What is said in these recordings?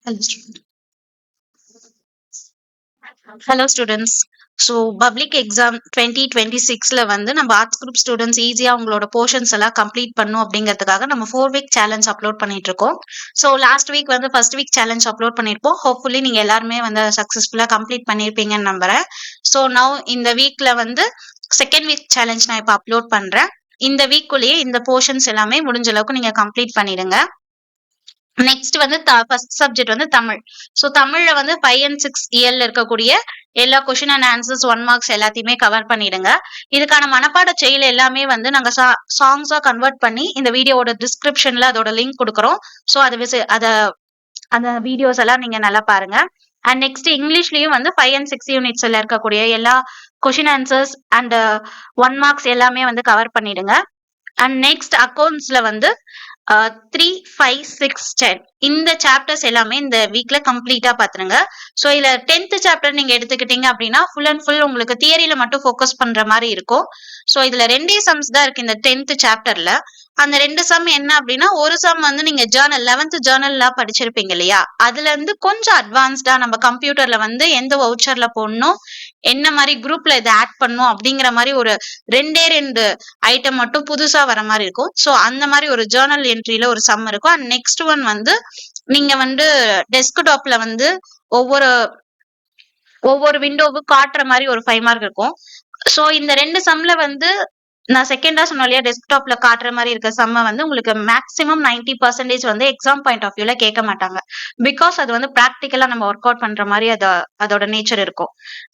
Hello, student. Hello, students. So public exam 2026ல வந்து நம்ம ஆர்ட்ஸ் குரூப் ஸ்டூடெண்ட்ஸ் ஈஸியாக உங்களோட போர்ஷன்ஸ் எல்லாம் கம்ப்ளீட் பண்ணும் அப்படிங்கிறதுக்காக நம்ம 4 வீக் சேலஞ்ச் அப்லோட் பண்ணிட்டு இருக்கோம். ஸோ லாஸ்ட் வீக் வந்து ஃபர்ஸ்ட் வீக் சேலஞ்ச் அப்லோட் பண்ணியிருப்போம். ஹோப்ஃபுல்லி நீங்கள் எல்லாருமே வந்து சக்ஸஸ்ஃபுல்லாக கம்ப்ளீட் பண்ணியிருப்பீங்கன்னு நம்புறேன். ஸோ நவ் இந்த வீக்ல வந்து செகண்ட் வீக் சேலஞ்ச் நான் இப்போ அப்லோட் பண்ணுறேன். இந்த வீக்குள்ளேயே இந்த போர்ஷன்ஸ் எல்லாமே முடிஞ்ச அளவுக்கு நீங்கள் கம்ப்ளீட் பண்ணிடுங்க. நெக்ஸ்ட் வந்து ஃபர்ஸ்ட் சப்ஜெக்ட் வந்து தமிழ். ஸோ தமிழ்ல வந்து 5 and 6 இயர்ல இருக்கக்கூடிய எல்லா கொஷின் அண்ட் ஆன்சர்ஸ் 1 மார்க்ஸ் எல்லாத்தையுமே கவர் பண்ணிடுங்க. இதுக்கான மனப்பாட செயல் எல்லாமே வந்து நாங்க சாங்ஸா கன்வெர்ட் பண்ணி இந்த வீடியோவோட டிஸ்கிரிப்ஷன்ல அதோட லிங்க் கொடுக்குறோம். ஸோ அந்த வீடியோஸ் எல்லாம் நீங்க நல்லா பாருங்க. அண்ட் நெக்ஸ்ட் இங்கிலீஷ்லயும் வந்து 5 and 6 யூனிட்ஸ்ல இருக்கக்கூடிய எல்லா கொஷின் ஆன்சர்ஸ் அண்ட் 1 மார்க்ஸ் எல்லாமே வந்து கவர் பண்ணிடுங்க. அண்ட் நெக்ஸ்ட் அக்கௌண்ட்ஸ்ல வந்து 3, 5, 6, 10 இந்த சாப்டர்ஸ் எல்லாமே இந்த வீக்ல கம்ப்ளீட்டா பாத்துருங்க. ஸோ இதுல 10th சாப்டர் நீங்க எடுத்துக்கிட்டீங்க அப்படின்னா ஃபுல் அண்ட் ஃபுல் உங்களுக்கு தியரியில மட்டும் ஃபோக்கஸ் பண்ற மாதிரி இருக்கும். ஸோ இதுல 2 சம்ஸ் தான் இருக்கு இந்த 10th சாப்டர்ல. அந்த 2 சம் என்ன அப்படின்னா, ஒரு சம் வந்து நீங்க ஜேர்னல் 11th ஜேர்னல்லாம் படிச்சிருப்பீங்க இல்லையா, அதுல இருந்து கொஞ்சம் அட்வான்ஸ்டா நம்ம கம்ப்யூட்டர்ல வந்து எந்த வவுச்சர்ல போடணும், என்ன மாதிரி குரூப்ல இதை ஆட் பண்ணும் அப்படிங்கிற மாதிரி ஒரு 2 ஐட்டம் மட்டும் புதுசா வர மாதிரி இருக்கும். ஸோ அந்த மாதிரி ஒரு ஜேர்னல் என்ட்ரியில ஒரு சம் இருக்கும். அண்ட் நெக்ஸ்ட் ஒன் வந்து நீங்க வந்து டெஸ்க்டாப்ல வந்து ஒவ்வொரு ஒவ்வொரு விண்டோவுக்கு காட்டுற மாதிரி ஒரு 5 மார்க் இருக்கும். ஸோ இந்த 2 சம்ல வந்து நான் செகண்டா சொன்னேன் இல்லையா, டெஸ்க்டாப்ல காட்டுற மாதிரி இருக்க சம்ம வந்து உங்களுக்கு மேக்ஸிமம் 90% வந்து எக்ஸாம் பாயிண்ட் ஆஃப் வியூல கேட்க மாட்டாங்க. பிகாஸ் அது வந்து ப்ராக்டிக்கலா நம்ம ஒர்க் அவுட் பண்ற மாதிரி அதோட நேச்சர் இருக்கும்.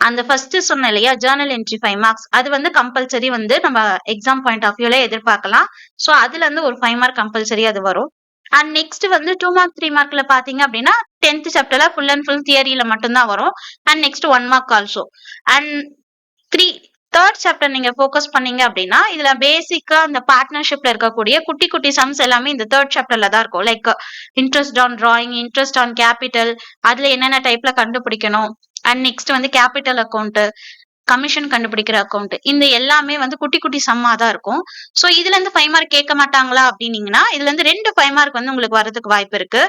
அந்த ஃபர்ஸ்ட் சொன்னேன் இல்லையா, ஜேர்னல் என்ட்ரி 5 மார்க்ஸ், அது வந்து கம்பல்சரி வந்து நம்ம எக்ஸாம் பாயிண்ட் ஆஃப் வியூல எதிர்பார்க்கலாம். ஸோ அதுல இருந்து ஒரு 5 மார்க் கம்பல்சரி அது வரும். அண்ட் நெக்ஸ்ட் வந்து 2 மார்க் 3 மார்க்ல பாத்தீங்க அப்படின்னா 10th சாப்டர்ல ஃபுல் அண்ட் ஃபுல் தியரியில மட்டும்தான் வரும். And next 1 mark also. And third chapter நீங்க ஃபோக்கஸ் பண்ணீங்க அப்படின்னா இதுல பேசிக்கா அந்த பார்ட்னர்ஷிப்ல இருக்கக்கூடிய குட்டி குட்டி சம்ஸ் எல்லாமே இந்த தேர்ட் சாப்டர்ல தான் இருக்கும். Like interest on drawing, interest on capital, அதுல என்னென்ன டைப்ல கண்டுபிடிக்கணும், அண்ட் நெக்ஸ்ட் வந்து கேபிட்டல் அக்கௌண்ட், கமிஷன் கண்டுபிடிக்கிற அக்கௌண்ட், இந்த எல்லாமே வந்து குட்டி குட்டி சம்மா தான் இருக்கும். ஸோ இதுல இருந்து 5 மார்க் கேட்க மாட்டாங்களா அப்படின்னீங்கன்னா, இதுல இருந்து 2 5 மார்க் வந்து உங்களுக்கு வரதுக்கு வாய்ப்பு இருக்கு.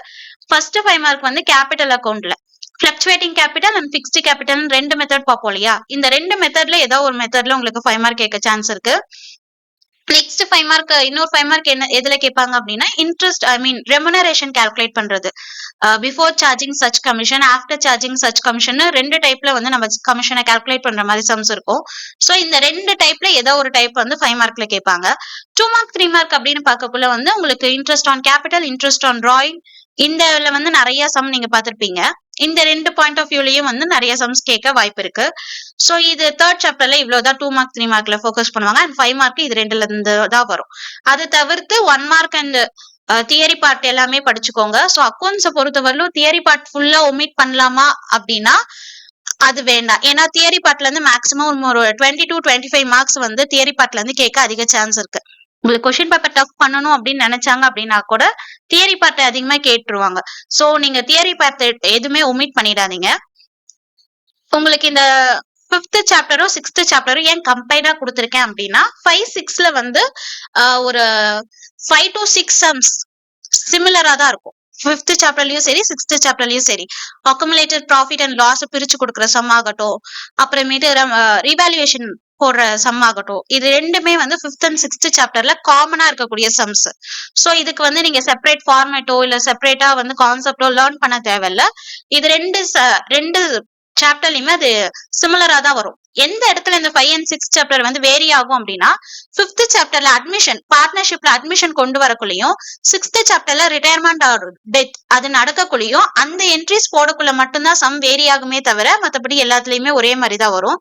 ஃபர்ஸ்ட் 5 மார்க் வந்து கேபிட்டல் அக்கௌண்ட்ல fluctuating capital and fixed capital 2 method பார்ப்போம் இல்லையா, இந்த 2 மெத்தட்ல ஏதோ ஒரு மெத்தட்ல உங்களுக்கு 5 மார்க் கேட்க சான்ஸ் இருக்கு. நெக்ஸ்ட் 5 மார்க் இன்னொரு 5 மார்க் என்ன எதுல கேட்பாங்க அப்படின்னா, interest I mean remuneration calculate பண்றது. Before charging such commission, after charging such commission 2 டைப்ல வந்து நம்ம கமிஷனை கால்குலேட் பண்ற மாதிரி சம்ஸ் இருக்கும். ஸோ இந்த 2 டைப்ல ஏதோ ஒரு டைப் வந்து 5 மார்க்ல கேட்பாங்க. 2 மார்க் 3 மார்க் அப்படின்னு பார்க்கக்குள்ள வந்து உங்களுக்கு interest on capital, interest on drawing, இந்த வந்து நிறைய சம் நீங்க பார்த்திருப்பீங்க. இந்த 2 பாயிண்ட் ஆஃப் வியூலயும் வந்து நிறைய சம்ஸ் கேட்க வாய்ப்பு இருக்கு. ஸோ இது தேர்ட் சாப்டர்ல இவ்வளவுதான் 2 மார்க் 3 மார்க்ல ஃபோக்கஸ் பண்ணுவாங்க. அண்ட் 5 மார்க் இது 2ல இருந்து தான் வரும். அது தவிர்த்து 1 மார்க் அண்ட் தியரி பார்ட் எல்லாமே படிச்சுக்கோங்க. ஸோ அக்கௌண்ட்ஸை பொறுத்தவரையிலும் தியரி பார்ட் ஃபுல்லா ஒமிட் பண்ணலாமா அப்படின்னா அது வேண்டாம். ஏன்னா தியரி பார்ட்ல இருந்து மேக்ஸிமம் ஒரு 20 to 25 மார்க்ஸ் வந்து தியரி பார்ட்ல இருந்து கேட்க அதிக சான்ஸ் இருக்கு. உங்களுக்கு கொஸ்டின் பேப்பர் டஃப் பண்ணணும் அப்படின்னு நினைச்சாங்க அப்படின்னா கூட தியரி பார்ட் அதிகமா கேட்டுருவாங்க. சோ நீங்க தியரி பார்ட் எதுவுமே ஒமிட் பண்ணிடாதீங்க. உங்களுக்கு இந்த 5th சாப்டரும் 6th சாப்டரும் ஏன் கம்பைனா கொடுத்துருக்கேன் அப்படின்னா, 5, 6ல வந்து ஒரு 5 to 6 சம்ஸ் சிமிலரா தான் இருக்கும். 5th சாப்டர்லயும் சரி 6th சாப்டர்லயும் சரி அக்குமுலேட்டட் ப்ராஃபிட் அண்ட் லாஸ் பிரிச்சு கொடுக்குற சம் ஆகட்டும், அப்புறமேட்டு ரீவாலுவேஷன் போடுற சம் ஆகட்டும், இது 2மே வந்து 5th and 6th சாப்டர்ல காமனா இருக்கக்கூடிய சம்ஸ். சோ இதுக்கு வந்து நீங்க செப்பரேட் ஃபார்மேட்டோ இல்ல செப்பரேட்டா வந்து கான்செப்டோ லேர்ன் பண்ண தேவையில்ல. இது ரெண்டு சாப்டர்லயுமே அது சிமிலரா தான் வரும். எந்த இடத்துல இந்த 5 and 6 சாப்டர் வந்து வேரி ஆகும் அப்படின்னா, 5th சாப்டர்ல அட்மிஷன் பார்ட்னர்ஷிப்ல அட்மிஷன் கொண்டு வரக்குள்ளயும், 6th சாப்டர்ல ரிட்டையர்மெண்ட் ஆர் டெத் அது நடக்கக்குள்ளயும் அந்த என்ட்ரிஸ் போடக்குள்ள மட்டும்தான் சம் வேரி ஆகுமே தவிர மற்றபடி எல்லாத்துலயுமே ஒரே மாதிரி தான் வரும்.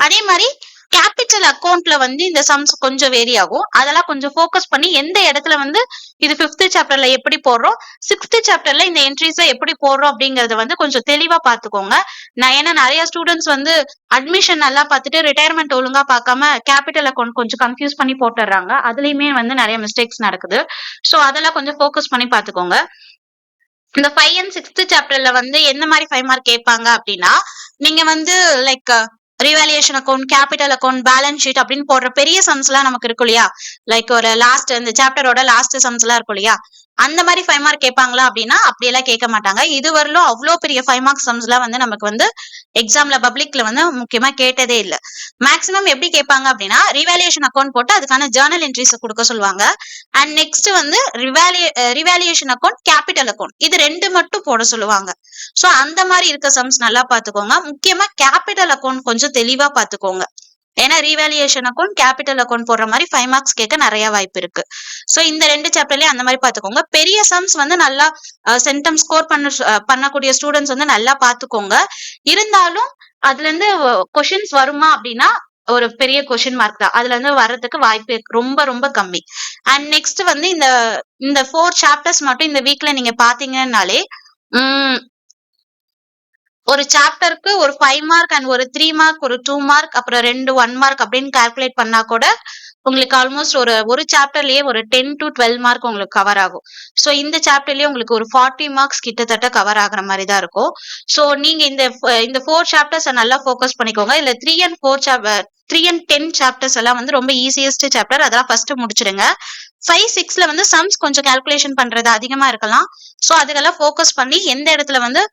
அதே மாதிரி கேபிட்டல் அக்கௌண்ட்ல வந்து இந்த சம்ஸ் கொஞ்சம் வேரி ஆகும். அதெல்லாம் கொஞ்சம் ஃபோக்கஸ் பண்ணி எந்த இடத்துல வந்து இது 5th சாப்டர்ல எப்படி போடுறோம், 6th சாப்டர்ல இந்த என்ட்ரிஸை எப்படி போடுறோம் அப்படிங்கறத வந்து கொஞ்சம் தெளிவா பாத்துக்கோங்க. ஏன்னா நிறைய ஸ்டூடெண்ட்ஸ் வந்து அட்மிஷன் நல்லா பார்த்துட்டு ரிட்டையர்மெண்ட் ஒழுங்கா பார்க்காம கேபிட்டல் அக்கௌண்ட் கொஞ்சம் கன்ஃபியூஸ் பண்ணி போட்டுடுறாங்க. அதுலயுமே வந்து நிறைய மிஸ்டேக்ஸ் நடக்குது. ஸோ அதெல்லாம் கொஞ்சம் ஃபோக்கஸ் பண்ணி பாத்துக்கோங்க. இந்த 5 and 6th சாப்டர்ல வந்து எந்த மாதிரி 5 மார்க் கேட்பாங்க அப்படின்னா, நீங்க வந்து like revolution account, capital account, balance sheet அப்படின்னு போடுற பெரிய சம்ஸ் எல்லாம் நமக்கு இருக்கும் இல்லையா, லைக் ஒரு லாஸ்ட் இந்த சாப்டரோட லாஸ்ட் சம்ஸ் எல்லாம் இருக்கும் இல்லையா, அந்த மாதிரி 5 மார்க் கேட்பாங்களா அப்படின்னா அப்படியெல்லாம் கேட்க மாட்டாங்க. இது வரலும் அவ்வளோ பெரிய 5 மார்க் சம்ஸ்லாம் வந்து நமக்கு வந்து எக்ஸாம்ல பப்ளிக்ல வந்து முக்கியமா கேட்டதே இல்ல. மேக்ஸிமம் எப்படி கேட்பாங்க அப்படின்னா ரிவாலுயேஷன் அக்கௌண்ட் போட்டு அதுக்கான ஜர்னல் என்ட்ரிஸ் கொடுக்க சொல்லுவாங்க. அண்ட் நெக்ஸ்ட் வந்து ரிவாலுயேஷன் அக்கௌண்ட், கேபிட்டல் அக்கௌண்ட், இது 2 மட்டும் போட சொல்லுவாங்க. சோ அந்த மாதிரி இருக்க சம்ஸ் நல்லா பாத்துக்கோங்க. முக்கியமா கேபிட்டல் அக்கௌண்ட் கொஞ்சம் தெளிவா பாத்துக்கோங்க. ஏன்னா ரீவேல்யூவேஷன் அக்கௌண்ட், கேபிட்டல் அக்கௌண்ட் போடுற மாதிரி 5 மார்க்ஸ் கேட்க நிறைய வாய்ப்பு இருக்கு. சோ இந்த 2 சாப்டர்லயும் அந்த மாதிரி பாத்துக்கோங்க. பெரிய சம்ஸ் வந்து நல்லா சென்டம் ஸ்கோர் பண்ணக்கூடிய ஸ்டூடெண்ட்ஸ் வந்து நல்லா பாத்துக்கோங்க. இருந்தாலும் அதுல இருந்து கொஸ்டின்ஸ் வருமா அப்படின்னா ஒரு பெரிய கொஸ்டின் மார்க் தான். அதுல இருந்து வர்றதுக்கு வாய்ப்பு ரொம்ப ரொம்ப கம்மி. அண்ட் நெக்ஸ்ட் வந்து இந்த 4 சாப்டர்ஸ் மட்டும் இந்த வீக்ல நீங்க பாத்தீங்கன்னாலே ஒரு சாப்டருக்கு ஒரு 5 மார்க் அண்ட் ஒரு 3 மார்க், ஒரு 2 மார்க், அப்புறம் 2 1 மார்க் அப்படின்னு கால்குலேட் பண்ணா கூட உங்களுக்கு ஆல்மோஸ்ட் ஒரு சாப்டர்லயே ஒரு 10 to 12 மார்க் உங்களுக்கு கவர் ஆகும். சோ இந்த சாப்டர்லயே உங்களுக்கு ஒரு 40 மார்க்ஸ் கிட்டத்தட்ட கவர் ஆகுற மாதிரி தான் இருக்கும். சோ நீங்க இந்த 4 சாப்டர்ஸ் நல்லா ஃபோக்கஸ் பண்ணிக்கோங்க. இல்ல 3 and 10 சாப்டர்ஸ் எல்லாம் வந்து ரொம்ப ஈஸியஸ்ட் சாப்டர், அதெல்லாம் ஃபர்ஸ்ட் முடிச்சிடுங்க. 5, 6ல வந்து சம்ஸ் கொஞ்சம் கால்குலேஷன் பண்றது அதிகமா இருக்கலாம். சோ அதுக்கெல்லாம் ஃபோக்கஸ் பண்ணி எந்த இடத்துல வந்து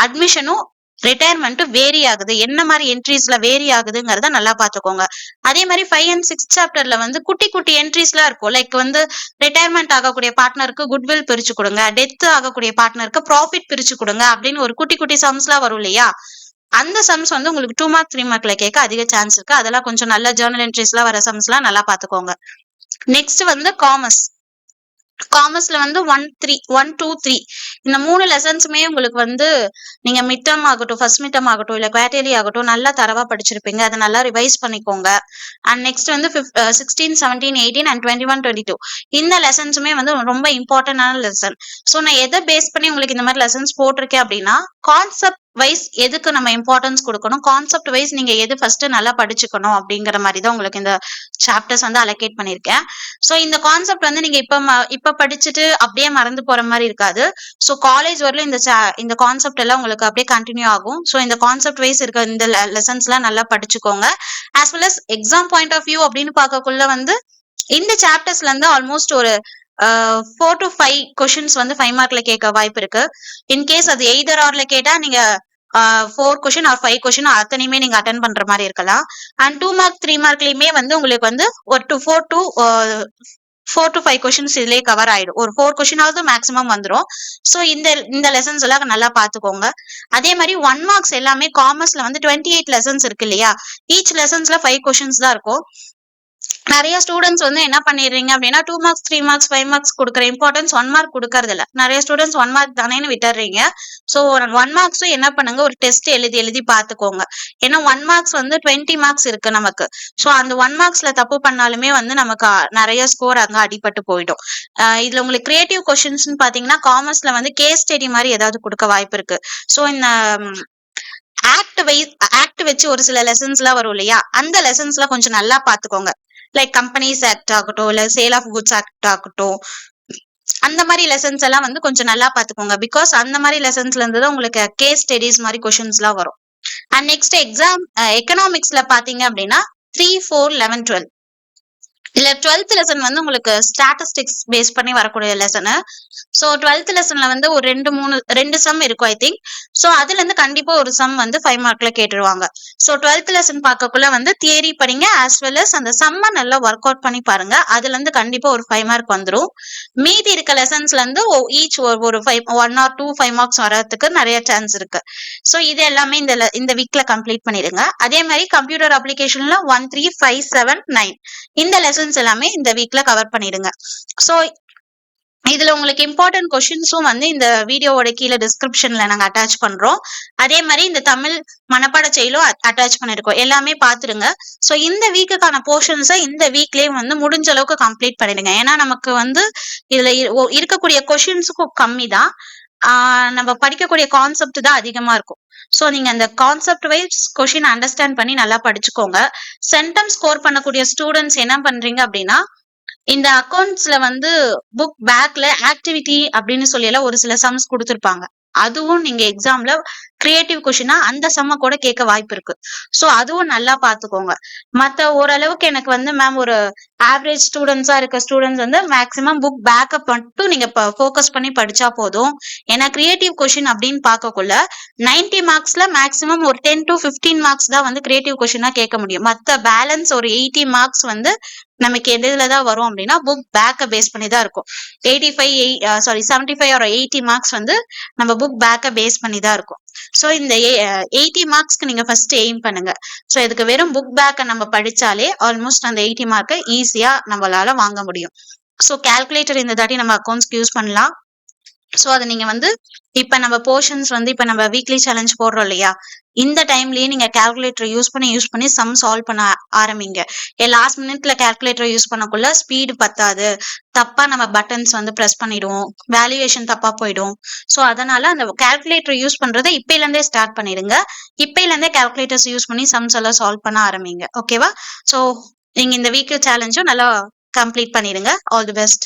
அட்மிஷனும் ரிட்டையர்மெண்ட் வேரி ஆகுது, என்ன மாதிரி என்ட்ரிஸ்ல வேரி ஆகுதுங்கிறத நல்லா பாத்துக்கோங்க. அதே மாதிரி 5 and 6 சாப்டர்ல வந்து குட்டி குட்டி என்ட்ரிஸ்லாம் இருக்கும். லைக் வந்து ரிட்டையர்மெண்ட் ஆகக்கூடிய பார்ட்னருக்கு குட்வில் பிரிச்சு கொடுங்க, டெத் ஆகக்கூடிய பார்ட்னருக்கு ப்ராஃபிட் பிரிச்சு கொடுங்க அப்படின்னு ஒரு குட்டி குட்டி சம்ஸ்லாம் வரும் இல்லையா? அந்த சம்ஸ் வந்து உங்களுக்கு 2 மார்க் 3 மார்க்ல கேட்க அதிக சான்ஸ் இருக்கு. அதெல்லாம் கொஞ்சம் நல்ல ஜர்னல் என்ட்ரிஸ்லாம் வர சம்ஸ்லாம் நல்லா பாத்துக்கோங்க. நெக்ஸ்ட் வந்து காமர்ஸ்ல வந்து 1, 2, 3 இந்த 3 லெசன்ஸுமே உங்களுக்கு வந்து நீங்க மிட் டர்ம் ஆகட்டும், ஃபர்ஸ்ட் மிட் டர்ம் ஆகட்டும், இல்ல குவார்டர்லி ஆகட்டும் நல்லா தரவா படிச்சிருப்பீங்க. அதை நல்லா ரிவைஸ் பண்ணிக்கோங்க. அண்ட் நெக்ஸ்ட் வந்து 16, 17, 18 அண்ட் 21, 22 இந்த லெசன்ஸுமே வந்து ரொம்ப இம்பார்ட்டன்டான லெசன். ஸோ நான் எதை பேஸ் பண்ணி உங்களுக்கு இந்த மாதிரி லெசன்ஸ் போட்டிருக்கேன் அப்படின்னா கான்செப்ட் வைஸ் எதுக்கு நம்ம இம்பார்ட்டன்ஸ் கொடுக்கணும், கான்செப்ட் வைஸ் நீங்க எது ஃபர்ஸ்ட் நல்லா படிச்சுக்கணும் அப்படிங்கிற மாதிரி தான் உங்களுக்கு இந்த சாப்டர்ஸ் வந்து அலோகேட் பண்ணிருக்கேன். சோ இந்த கான்செப்ட் வந்து நீங்க இப்ப படிச்சுட்டு அப்படியே மறந்து போற மாதிரி இருக்காது. சோ காலேஜ் வரலும் இந்த கான்செப்ட் எல்லாம் உங்களுக்கு அப்படியே கண்டினியூ ஆகும். சோ இந்த கான்செப்ட் வைஸ் இருக்க இந்த லெசன்ஸ் எல்லாம் நல்லா படிச்சுக்கோங்க. As well as exam point of view அப்படின்னு பார்க்கக்குள்ள வந்து இந்த சாப்டர்ஸ்ல இருந்து ஆல்மோஸ்ட் ஒரு 4 to 5 கொஸ்டின்ஸ் வந்து 5 மார்க்ல கேட்க வாய்ப்பு இருக்கு. இன்கேஸ் அது எய்தர் ஆர்ல கேட்டா நீங்க 4 கொஸ்டின் ஆர் 5 கொஸ்டின் அத்தனையுமே நீங்க அட்டென்ட் பண்ற மாதிரி இருக்கலாம். அண்ட் 2 மார்க் 3 மார்க்லயுமே வந்து உங்களுக்கு வந்து ஒரு 4 to 5 கொஸ்டின்ஸ் இதுலயே கவர் ஆயிடும். ஒரு 4 கொஸ்டினாவது மேக்ஸிமம் வந்துடும். சோ இந்த லெசன்ஸ் எல்லாம் நல்லா பாத்துக்கோங்க. அதே மாதிரி 1 மார்க்ஸ் எல்லாமே காமர்ஸ்ல வந்து 28 லெசன்ஸ் இருக்கு இல்லையா? ஈச் லெசன்ஸ்ல 5 கொஸ்டின்ஸ் தான் இருக்கும். நிறைய ஸ்டூடெண்ட்ஸ் வந்து என்ன பண்ணிடுறீங்க அப்படின்னா 2 மார்க்ஸ் 3 மார்க்ஸ் 5 மார்க்ஸ் கொடுக்குற இம்பார்ட்டன்ஸ் 1 மார்க் கொடுக்கறது இல்ல. நிறைய ஸ்டூடெண்ட்ஸ் 1 மார்க் தானேன்னு விட்டுறீங்க. ஸோ 1 மார்க்ஸும் என்ன பண்ணுங்க, ஒரு டெஸ்ட் எழுதி பாத்துக்கோங்க. ஏன்னா 1 மார்க்ஸ் வந்து 20 மார்க்ஸ் இருக்கு நமக்கு. ஸோ அந்த 1 மார்க்ஸ்ல தப்பு பண்ணாலுமே வந்து நமக்கு நிறைய ஸ்கோர் அங்க அடிபட்டு போயிடும். இதுல உங்களுக்கு கிரியேட்டிவ் கொஸ்டின்ஸ் பாத்தீங்கன்னா காமர்ஸ்ல வந்து கேஸ் ஸ்டடி மாதிரி ஏதாவது கொடுக்க வாய்ப்பு இருக்கு. ஸோ இந்த ஆக்ட் வச்சு ஒரு சில லெசன்ஸ் எல்லாம் வரும் இல்லையா? அந்த லெசன்ஸ்ல கொஞ்சம் நல்லா பாத்துக்கோங்க. லைக் கம்பெனிஸ் ஆக்ட் ஆகட்டும், இல்ல சேல் ஆஃப் குட்ஸ் ஆக்ட் ஆகட்டும், அந்த மாதிரி லெசன்ஸ் எல்லாம் வந்து கொஞ்சம் நல்லா பாத்துக்கோங்க. பிகாஸ் அந்த மாதிரி லெசன்ஸ்ல இருந்து தான் உங்களுக்கு கேஸ் ஸ்டடிஸ் மாதிரி கொஸ்டின்ஸ் எல்லாம் வரும். அண்ட் நெக்ஸ்ட் எக்ஸாம் எக்கனாமிக்ஸ்ல பாத்தீங்க அப்படின்னா 3, 4, 11, 12 இல்ல 12th லெசன் வந்து உங்களுக்கு ஸ்டாட்டிஸ்டிக்ஸ் பேஸ் பண்ணி வரக்கூடிய லெசனு. சோ 12th லெசன்ல வந்து ஒரு 2 சம் இருக்கும் ஐ திங்க். சோ அதுல இருந்து கண்டிப்பா ஒரு சம் வந்து 5 மார்க்ல கேட்டுருவாங்க. சோ 12th லெசன் பார்க்கக்குள்ள வந்து தியரி படிங்க, ஆஸ் வெல் அஸ் அந்த சம்ம நல்லா ஒர்க் அவுட் பண்ணி பாருங்க. அதுல இருந்து கண்டிப்பா ஒரு 5 மார்க் வந்துடும். மீதி இருக்க லெசன்ஸ்ல இருந்து ஈச் ஒரு 1 or 2 5 மார்க்ஸ் வரதுக்கு நிறைய சான்ஸ் இருக்கு. சோ இது எல்லாமே இந்த வீக்ல கம்ப்ளீட் பண்ணிடுங்க. அதே மாதிரி கம்ப்யூட்டர் அப்ளிகேஷன்ல 1, 3, 5, 7, 9 இந்த லெசன்ஸ் எல்லாமே இந்த வீக்ல கவர் பண்ணிடுங்க. சோ இதுல உங்களுக்கு இம்பார்ட்டன்ட் கொஸ்டின்ஸும் வந்து இந்த வீடியோவோட கீழே டிஸ்கிரிப்ஷன்ல நாங்க அட்டாச் பண்றோம். அதே மாதிரி இந்த தமிழ் மனப்பாட செயலும் அட்டாச் பண்ணிருக்கோம். எல்லாமே பாத்துருங்க. சோ இந்த வீக்குக்கான போர்ஷன்ஸை இந்த வீக்லயே வந்து முடிஞ்ச அளவுக்கு கம்ப்ளீட் பண்ணிடுங்க. ஏன்னா நமக்கு வந்து இதுல இருக்கக்கூடிய கொஸ்டின்ஸுக்கும் கம்மி தான், நம்ம படிக்கக்கூடிய கான்செப்ட் தான் அதிகமா இருக்கும். சோ நீங்க அந்த கான்செப்ட் வைஸ் கொஸ்டின் அண்டர்ஸ்டாண்ட் பண்ணி நல்லா படிச்சுக்கோங்க. சென்டம் ஸ்கோர் பண்ணக்கூடிய ஸ்டூடெண்ட்ஸ் என்ன பண்றீங்க அப்படின்னா இந்த அக்கௌண்ட்ஸ்ல வந்து புக் பேக்ல ஆக்டிவிட்டி அப்படின்னு சொல்லி எல்லாம் ஒரு சில சம்ஸ் கொடுத்திருப்பாங்க. அதுவும் நீங்க எக்ஸாம்ல கிரியேட்டிவ் கொஷினா அந்த சம்ம கூட கேட்க வாய்ப்பு இருக்கு. சோ அதுவும் நல்லா பாத்துக்கோங்க. மத்த ஓரளவுக்கு எனக்கு வந்து மேம் ஒரு ஆவரேஜ் ஸ்டூடெண்ட்ஸா இருக்க ஸ்டூடெண்ட்ஸ் வந்து மேக்ஸிமம் புக் பேக்கப் மட்டும் நீங்க ஃபோக்கஸ் பண்ணி படிச்சா போதும். ஏன்னா கிரியேட்டிவ் கொஷின் அப்படின்னு பார்க்கக்குள்ள 90 மார்க்ஸ்ல மேக்ஸிமம் ஒரு 10 to 15 மார்க்ஸ் தான் வந்து கிரியேட்டிவ் கொஷினா கேட்க முடியும். மத்த பேலன்ஸ் ஒரு 80 மார்க்ஸ் வந்து நமக்கு எதுல தான் வரும் அப்படின்னா புக் பேக்க பேஸ் பண்ணி தான் இருக்கும். 75 or 80 மார்க்ஸ் வந்து நம்ம புக் பேக்க பேஸ் பண்ணி தான் இருக்கும். சோ இந்த 80 மார்க்ஸ்க்கு நீங்க ஃபர்ஸ்ட் எய்ம் பண்ணுங்க. சோ இதுக்கு வெறும் புக் பேக்க நம்ம படிச்சாலே ஆல்மோஸ்ட் அந்த 80 மார்க்கை ஈஸியா நம்மளால வாங்க முடியும். சோ கால்குலேட்டர் இந்த தாட்டி நம்ம அக்கௌண்ட்ஸ்க்கு யூஸ் பண்ணலாம். சோ அத நீங்க வந்து இப்ப நம்ம போர்ஷன்ஸ் வந்து இப்ப நம்ம வீக்லி சேலஞ்ச் போடுறோம் இல்லையா, இந்த டைம்லயே நீங்க கால்குலேட்டர் யூஸ் பண்ணி சம் சால்வ் பண்ண ஆரம்பிங்க. லாஸ்ட் மினிட்ல கால்குலேட்டர் யூஸ் பண்ணக்குள்ள ஸ்பீடு பத்தாது, தப்பா நம்ம பட்டன்ஸ் வந்து பிரஸ் பண்ணிடுவோம், வேல்யூவேஷன் தப்பா போயிடும். சோ அதனால அந்த கால்குலேட்டர் யூஸ் பண்றதை இப்பையில இருந்தே ஸ்டார்ட் பண்ணிடுங்க. இப்பையில இருந்தே கால்குலேட்டர்ஸ் யூஸ் பண்ணி சம்ஸ் எல்லாம் சால்வ் பண்ண ஆரம்பிங்க. ஓகேவா? சோ நீங்க இந்த வீக் சேலஞ்சும் நல்லா கம்ப்ளீட் பண்ணிடுங்க. All the best.